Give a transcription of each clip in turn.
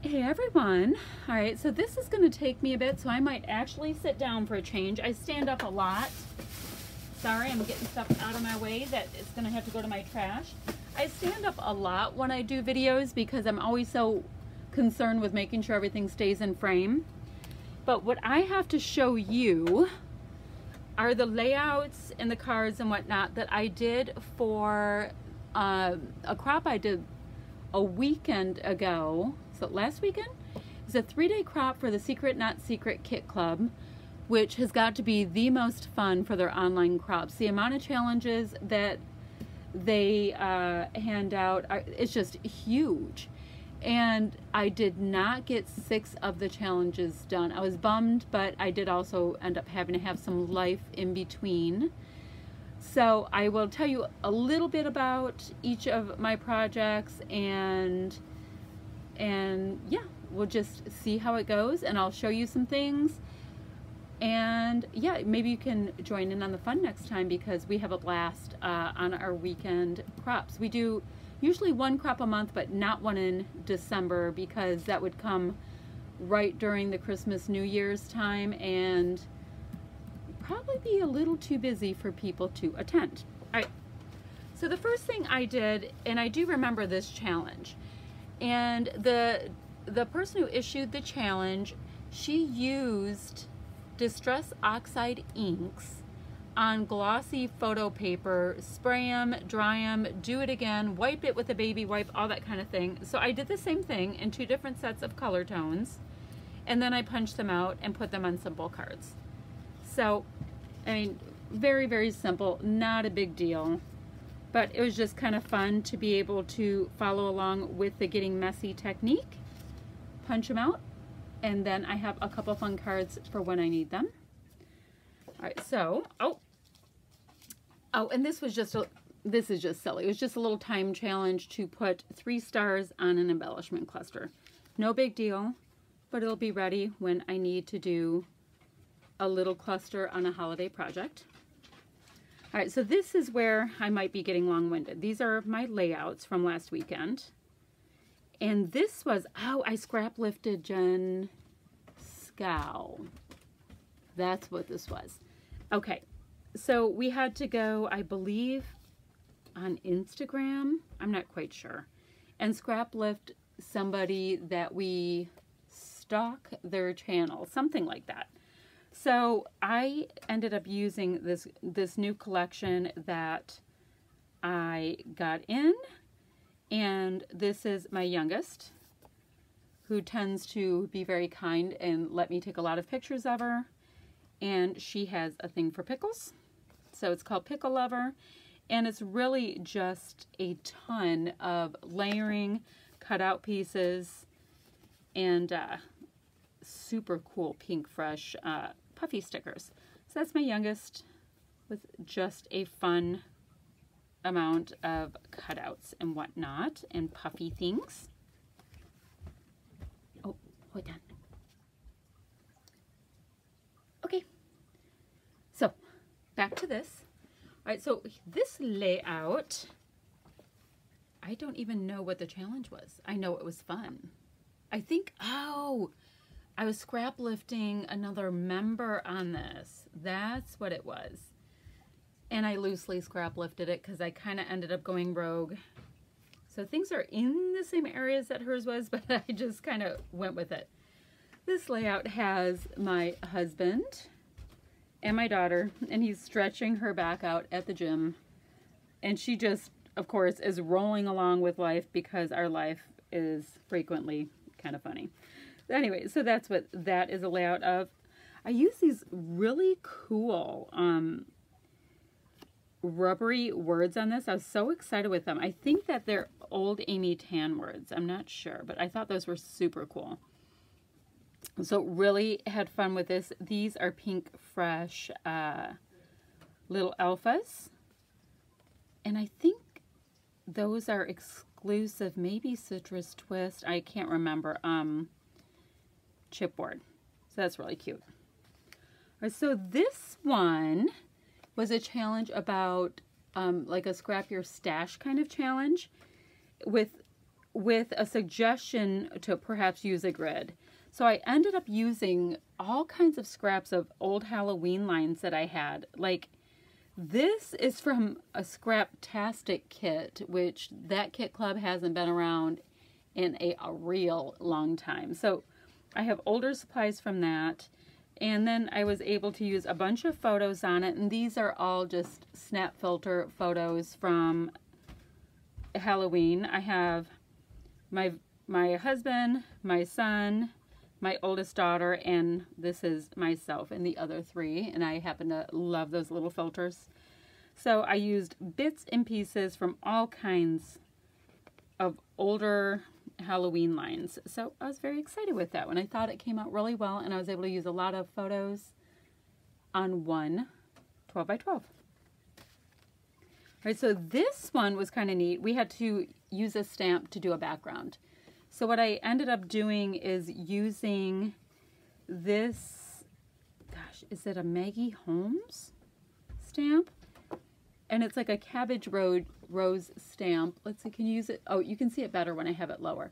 Hey everyone. All right, so this is going to take me a bit, so I might actually sit down for a change. I stand up a lot. Sorry, I'm getting stuff out of my way that is going to have to go to my trash. I stand up a lot when I do videos because I'm always so concerned with making sure everything stays in frame. But what I have to show you are the layouts and the cards and whatnot that I did for a crop I did a weekend ago. So last weekend? It's a 3-day crop for the Secret Not Secret Kit Club, which has got to be the most fun for their online crops. The amount of challenges that they hand out, it's just huge. And I did not get 6 of the challenges done. I was bummed, but I did also end up having to have some life in between. So I will tell you a little bit about each of my projects, and yeah, we'll just see how it goes, and I'll show you some things. And yeah, maybe you can join in on the fun next time, because we have a blast on our weekend crops. We do usually one crop a month, but not one in December, because that would come right during the Christmas New Year's time and probably be a little too busy for people to attend. All right, so the first thing I did, and I do remember this challenge, and the person who issued the challenge, she used Distress Oxide inks on glossy photo paper, spray them, dry them, do it again, wipe it with a baby wipe, all that kind of thing. So I did the same thing in 2 different sets of color tones, and then I punched them out and put them on simple cards. So, I mean, very, very simple, not a big deal. But it was just kind of fun to be able to follow along with the Getting Messy technique. Punch them out, and then I have a couple fun cards for when I need them. All right, so, oh, and this is just silly. It was just a little time challenge to put 3 stars on an embellishment cluster. No big deal, but it'll be ready when I need to do a little cluster on a holiday project. All right, so this is where I might be getting long-winded. These are my layouts from last weekend. And this was, oh, I scrap lifted Jen Scow. That's what this was. Okay, so we had to go, I believe, on Instagram. I'm not quite sure. And scrap lift somebody that we stalk their channel, something like that. So I ended up using this new collection that I got in, and this is my youngest, who tends to be very kind and let me take a lot of pictures of her, and she has a thing for pickles. So it's called Pickle Lover, and it's really just a ton of layering, cut out pieces, and super cool pink fresh puffy stickers. So that's my youngest, with just a fun amount of cutouts and whatnot and puffy things. Oh, hold on. Okay, so back to this. All right, so this layout, I don't even know what the challenge was. I know it was fun. I think, oh, I was scrap lifting another member on this. That's what it was. And I loosely scrap lifted it because I kind of ended up going rogue. So things are in the same areas that hers was, but I just kind of went with it. This layout has my husband and my daughter, and he's stretching her back out at the gym. And she just, of course, is rolling along with life, because our life is frequently kind of funny. Anyway, so that's what that is a layout of. I use these really cool rubbery words on this. I was so excited with them. I think that they're old Amy Tan words. I'm not sure, but I thought those were super cool. So really had fun with this. These are pink fresh little alphas. And I think those are exclusive, maybe Citrus Twist. I can't remember. Chipboard. So that's really cute. All right, so this one was a challenge about like a scrap your stash kind of challenge with with a suggestion to perhaps use a grid. So I ended up using all kinds of scraps of old Halloween lines that I had. Like, this is from a Scraptastic kit, which that kit club hasn't been around in a real long time. So I have older supplies from that. And then I was able to use a bunch of photos on it. And these are all just snap filter photos from Halloween. I have my husband, my son, my oldest daughter, and this is myself and the other three, and I happen to love those little filters. So I used bits and pieces from all kinds of older Halloween lines. So I was very excited with that one. I thought it came out really well, and I was able to use a lot of photos on one 12 by 12. All right, so this one was kind of neat. We had to use a stamp to do a background. So what I ended up doing is using this, gosh, is it a Maggie Holmes stamp? And it's like a cabbage rose stamp. Let's see, can you use it? Oh, you can see it better when I have it lower.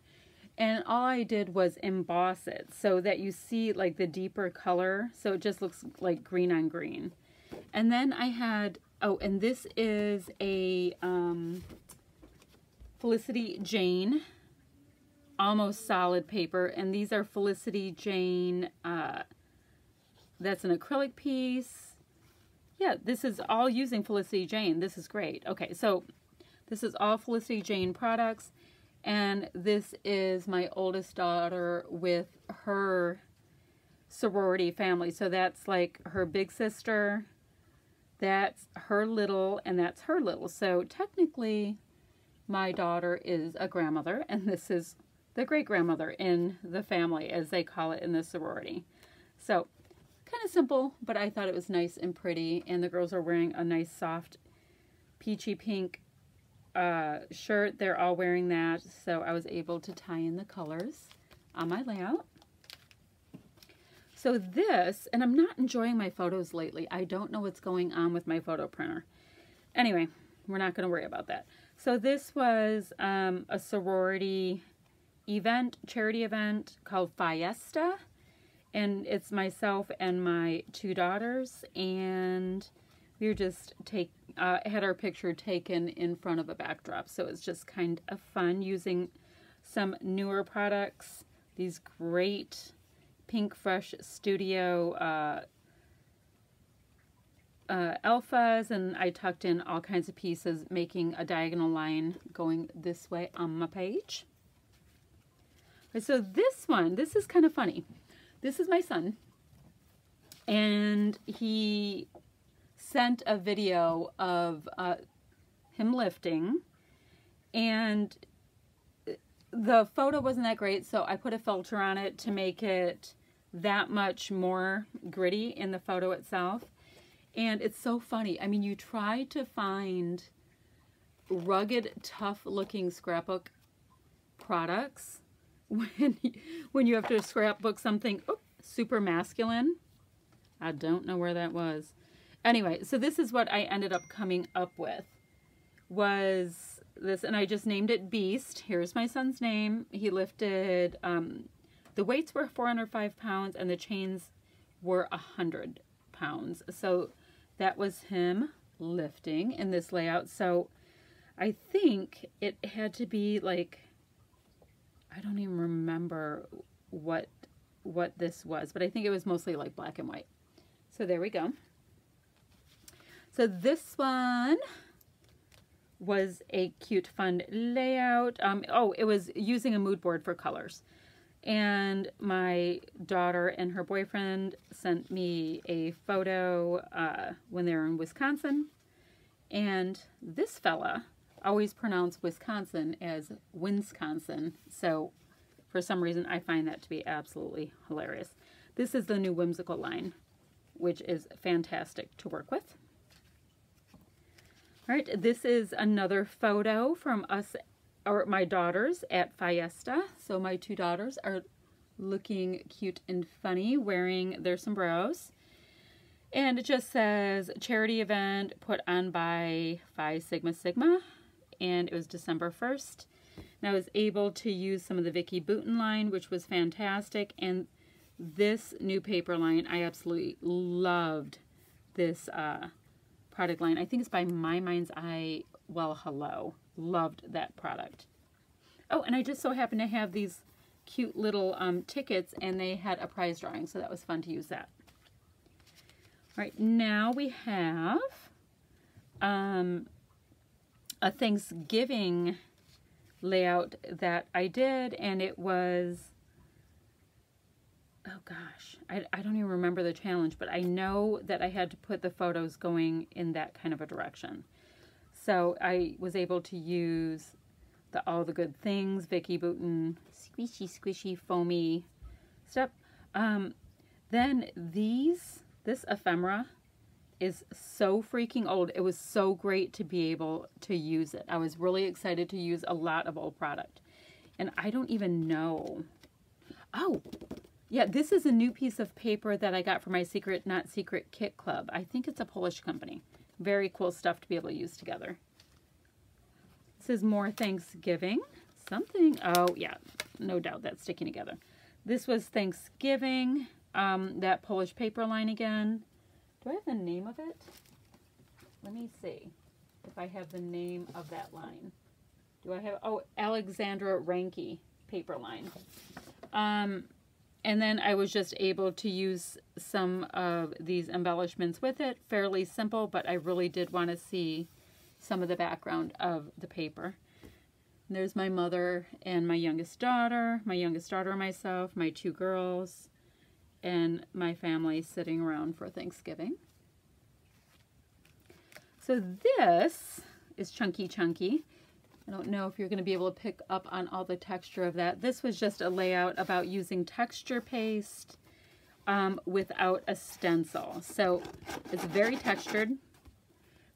And all I did was emboss it so that you see like the deeper color. So it just looks like green on green. And then I had, oh, and this is a Felicity Jane almost solid paper, and these are Felicity Jane, that's an acrylic piece. Yeah, this is all using Felicity Jane. This is great. Okay, so this is all Felicity Jane products, and this is my oldest daughter with her sorority family. So that's like her big sister, that's her little, and that's her little. So technically my daughter is a grandmother, and this is the great-grandmother in the family, as they call it in the sorority. So, kind of simple, but I thought it was nice and pretty. And the girls are wearing a nice, soft, peachy pink shirt. They're all wearing that, so I was able to tie in the colors on my layout. So this, and I'm not enjoying my photos lately. I don't know what's going on with my photo printer. Anyway, we're not going to worry about that. So this was a sorority event, charity event called Fiesta, and it's myself and my two daughters, and we were just had our picture taken in front of a backdrop. So it's just kind of fun using some newer products, these great Pink Fresh Studio alphas, and I tucked in all kinds of pieces, making a diagonal line going this way on my page. So this one, this is kind of funny. This is my son, and he sent a video of him lifting, and the photo wasn't that great, so I put a filter on it to make it that much more gritty in the photo itself. And it's so funny. I mean, you try to find rugged, tough-looking scrapbook products when you have to scrapbook something super masculine. I don't know where that was. Anyway, so this is what I ended up coming up with. Was this, and I just named it Beast. Here's my son's name. He lifted, the weights were 405 pounds and the chains were 100 pounds. So that was him lifting in this layout. So I think it had to be like, I don't even remember what this was, but I think it was mostly like black and white. So there we go. So this one was a cute, fun layout. It was using a mood board for colors. And my daughter and her boyfriend sent me a photo when they were in Wisconsin. And this fella always pronounced Wisconsin as Winsconsin. So for some reason, I find that to be absolutely hilarious. This is the new Whimsical line, which is fantastic to work with. All right, this is another photo from us, or my daughters at Fiesta. So my two daughters are looking cute and funny, wearing their sombreros. And it just says, charity event put on by Phi Sigma Sigma. And it was December 1st. And I was able to use some of the Vicki Boutin line, which was fantastic. And this new paper line, I absolutely loved this product line. I think it's by My Mind's Eye. Well, hello. Loved that product. Oh, and I just so happened to have these cute little tickets, and they had a prize drawing, so that was fun to use that. All right, now we have a Thanksgiving layout that I did, and it was, oh gosh, I don't even remember the challenge, but I know that I had to put the photos going in that kind of a direction. So I was able to use the All the Good Things, Vicki Boutin, squishy, squishy, foamy stuff. Then this ephemera is so freaking old. It was so great to be able to use it. I was really excited to use a lot of old product. And I don't even know. Oh, yeah, this is a new piece of paper that I got for my Secret Not Secret Kit Club. I think it's a Polish company. Very cool stuff to be able to use together. This is more Thanksgiving. Something, oh yeah, no doubt that's sticking together. This was Thanksgiving, that Polish paper line again. Do I have the name of it? Let me see if I have the name of that line. Do I have, oh, Alexandra Ranke paper line. And then I was just able to use some of these embellishments with it. Fairly simple, but I really did want to see some of the background of the paper. And there's my mother and my youngest daughter and myself, my two girls, and my family sitting around for Thanksgiving. So this is Chunky Chunky. I don't know if you're going to be able to pick up on all the texture of that. This was just a layout about using texture paste without a stencil. So it's very textured.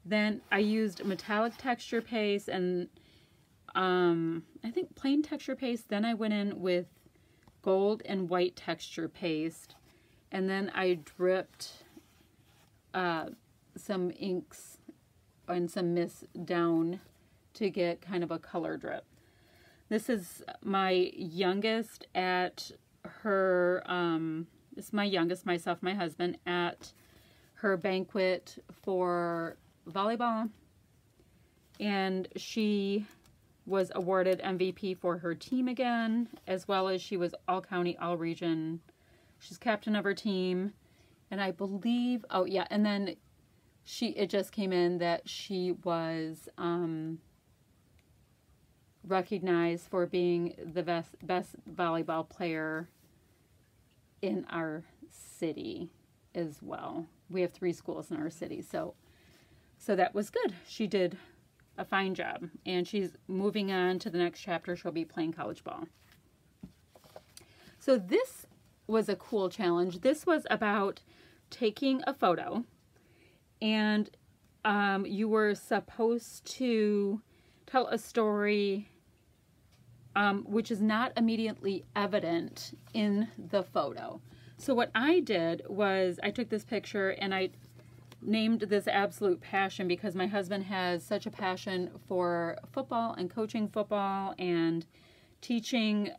Then I used metallic texture paste and I think plain texture paste. Then I went in with gold and white texture paste. And then I dripped some inks and some mist down to get kind of a color drip. This is my youngest at her, this is my youngest, myself, my husband, at her banquet for volleyball. And she was awarded MVP for her team again, as well as she was all county, all region. She's captain of her team. And I believe, oh yeah, and then it just came in that she was recognized for being the best volleyball player in our city as well. We have 3 schools in our city, so that was good. She did a fine job, and she's moving on to the next chapter. She'll be playing college ball. So this was a cool challenge. This was about taking a photo, and you were supposed to tell a story which is not immediately evident in the photo. So what I did was I took this picture and I named this Absolute Passion because my husband has such a passion for football and coaching football and teaching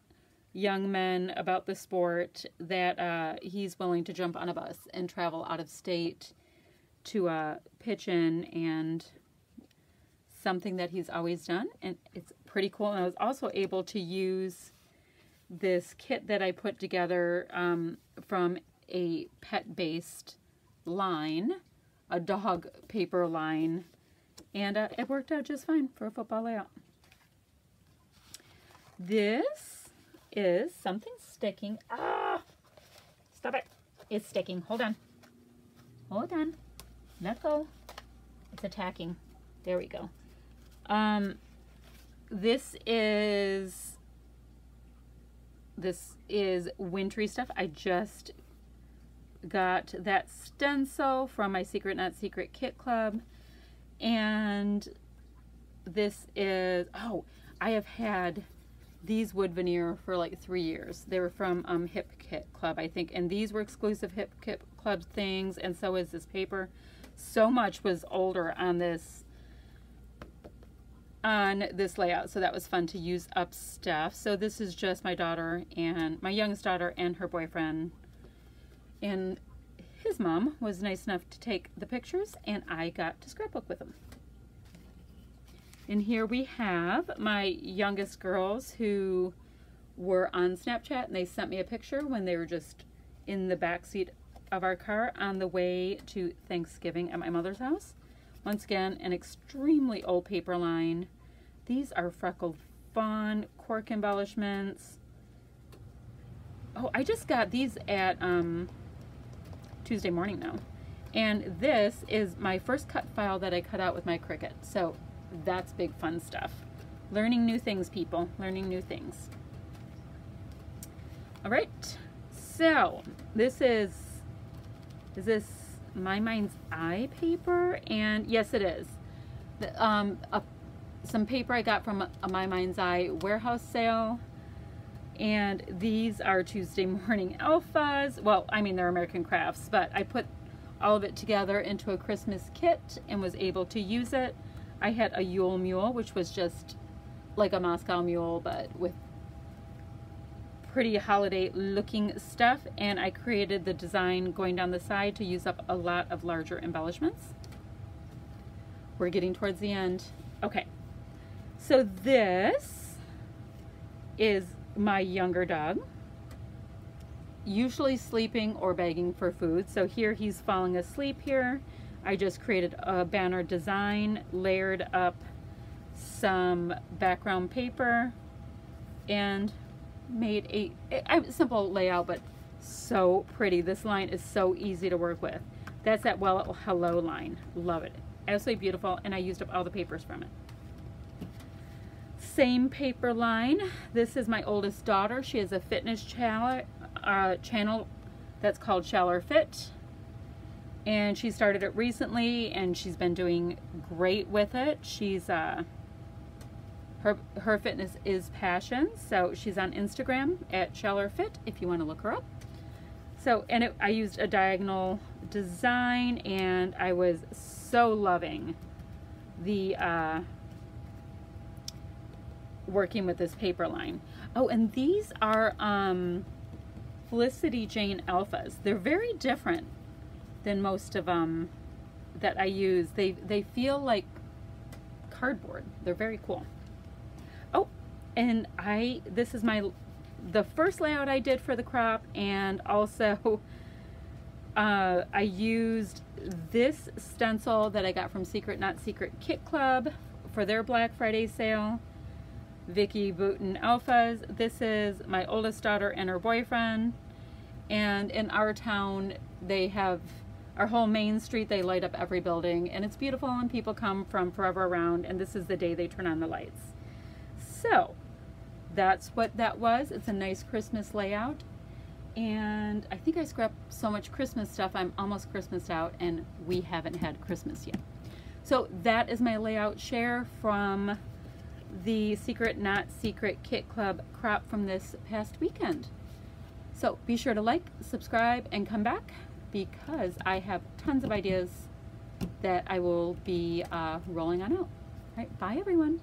young men about the sport that he's willing to jump on a bus and travel out of state to pitch in, and something that he's always done, and it's pretty cool. And I was also able to use this kit that I put together from a pet-based line, a dog paper line, and it worked out just fine for a football layout. This is something sticking. Ah! Stop it. It's sticking. Hold on. Hold on. Let go. It's attacking. There we go. This is wintry stuff. I just got that stencil from my Secret Not Secret Kit Club, and this is, oh, I have had these wood veneer for like 3 years. They were from Hip Kit Club, I think, and these were exclusive Hip Kit Club things, and so is this paper. So much was older on this on this layout, so that was fun to use up stuff. So this is just my daughter and my youngest daughter and her boyfriend, and his mom was nice enough to take the pictures, and I got to scrapbook with them. And here we have my youngest girls who were on Snapchat, and they sent me a picture when they were just in the back seat of our car on the way to Thanksgiving at my mother's house. Once again, an extremely old paper line. These are Freckled Fawn cork embellishments. Oh, I just got these at Tuesday morning now. And this is my first cut file that I cut out with my Cricut. So that's big fun stuff. Learning new things, people. Learning new things. All right. So this is this My Mind's Eye paper? And yes, it is. Some paper I got from a My Mind's Eye warehouse sale. And these are Tuesday Morning Alphas. Well, I mean, they're American Crafts, but I put all of it together into a Christmas kit and was able to use it. I had a Yule Mule, which was just like a Moscow Mule, but with pretty holiday looking stuff, and I created the design going down the side to use up a lot of larger embellishments. We're getting towards the end. Okay, so this is my younger dog, usually sleeping or begging for food. So here he's falling asleep here. I just created a banner design, layered up some background paper, and made a simple layout, but so pretty. This line is so easy to work with. That's that Well Hello line. Love it. Absolutely beautiful, and I used up all the papers from it. Same paper line. This is my oldest daughter. She has a fitness channel that's called Shaller Fit, and she started it recently, and she's been doing great with it. She's her fitness is passion, so she's on Instagram at Shaller Fit if you want to look her up. So, and I used a diagonal design, and I was so loving the working with this paper line. Oh, and these are Felicity Jane Alphas. They're very different than most of them that I use. They feel like cardboard. They're very cool. Oh, and this is the first layout I did for the crop, and also I used this stencil that I got from Secret Not Secret Kit Club for their Black Friday sale. Vicky Booten Alphas. This is my oldest daughter and her boyfriend, and in our town they have our whole main street. They light up every building, and it's beautiful, and people come from forever around, and this is the day they turn on the lights. So that's what that was. It's a nice Christmas layout, and I think I scrapped so much Christmas stuff I'm almost Christmased out, and we haven't had Christmas yet. So that is my layout share from the Secret Not Secret Kit Club crop from this past weekend. So be sure to like, subscribe, and come back, because I have tons of ideas that I will be rolling on out. All right, bye everyone.